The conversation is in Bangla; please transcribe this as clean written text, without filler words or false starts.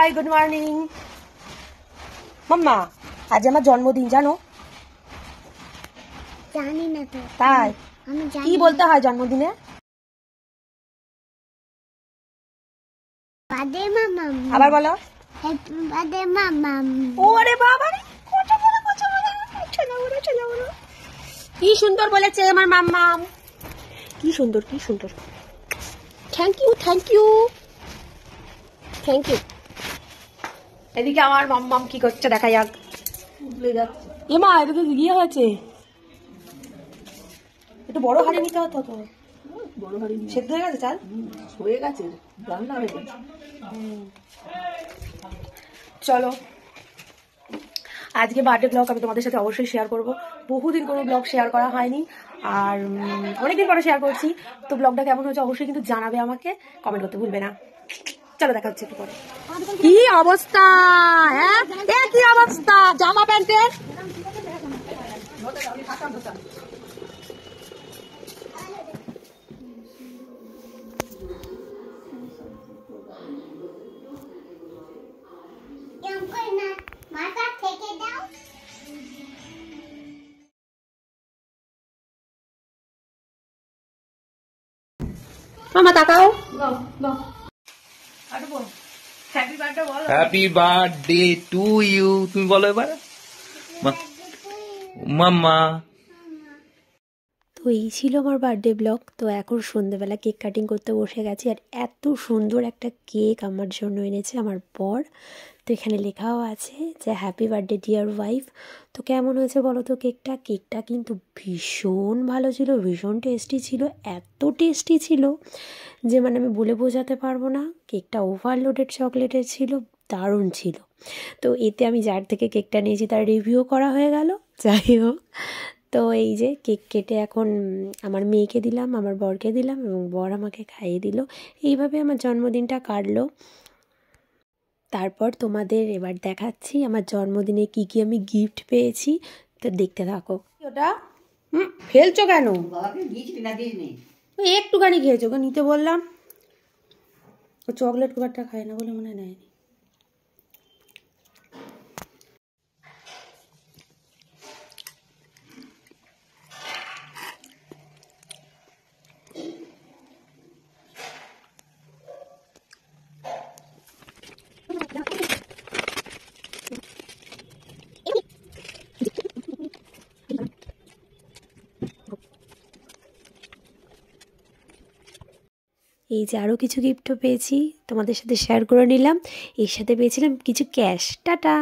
High, good morning. মাম্মা, আজ আমার জন্মদিন, জানো? জানি না তো। তাই কি বলতে হয় জন্মদিনে? বার্থডে মামাম। আবার বলো। হ্যাপি বার্থডে মামাম। ওরে বাবা রে, কত বড় চলো বড়। কি সুন্দর বলেছে আমার মাম্মাম, কি সুন্দর। Thank you. এদিকে আমার মাম্মাম কি করছে দেখা যাক। এমা এদিকে গিয়ে হয়েছে, একটু বড় হাড়ি নিতে হতো তো। বড় হাড়ি সেদ্ধ হয়ে গেছে, চাল হয়ে গেছে, রান্না হয়ে গেছে। চলো, আজকে বার্থডে ব্লগ আমি তোমাদের সাথে অবশ্যই শেয়ার করব। বহুদিন কোনো ব্লগ শেয়ার করা হয়নি, আর অনেকদিন পরে শেয়ার করছি। তো ব্লগটা কেমন হয়েছে অবশ্যই কিন্তু জানাবে, আমাকে কমেন্ট করতে ভুলবে না। চলো দেখা হচ্ছে একটু পরে। কি অবস্থা, হ্যাঁ কি অবস্থা জামা প্যান্টের। মাথা থেকে দাও। মামা তাকাও। Happy birthday to you. তুমি বলো এবার মাম্মা। তো এই ছিল আমার বার্থডে ব্লগ। তো এখন সন্ধ্যেবেলা কেক কাটিং করতে বসে গেছি, আর এত সুন্দর একটা কেক আমার জন্য এনেছে আমার বর। তো এখানে লেখাও আছে যে হ্যাপি বার্থডে ডিয়ার ওয়াইফ। তো কেমন হয়েছে বলো তো কেকটা কিন্তু ভীষণ ভালো ছিল, ভীষণ টেস্টি ছিল, এত টেস্টি ছিল যে মানে আমি বলে বোঝাতে পারবো না। কেকটা ওভারলোডেড চকলেটের ছিল, দারুণ ছিল। তো এতে আমি যার থেকে কেকটা নিয়েছি তার রিভিউ করা হয়ে গেল। যাই হোক, তো এই যে কেক কেটে এখন আমার মেয়েকে দিলাম, আমার বরকে দিলাম, এবং বর আমাকে খাইয়ে দিল। এইভাবে আমার জন্মদিনটা কাটলো। তারপর তোমাদের এবার দেখাচ্ছি আমার জন্মদিনে কি আমি গিফট পেয়েছি। তো দেখতে থাকো। ওটা ফেলছো কেন? একটুখানি খেয়েছো, ওকে নিতে বললাম। ও চকলেট খুব একটা খায় না বলে মনে হয় নেয়নি। এই যে আরও কিছু গিফটও পেয়েছি, তোমাদের সাথে শেয়ার করে নিলাম। এর সাথে পেয়েছিলাম কিছু ক্যাশ। টাটা।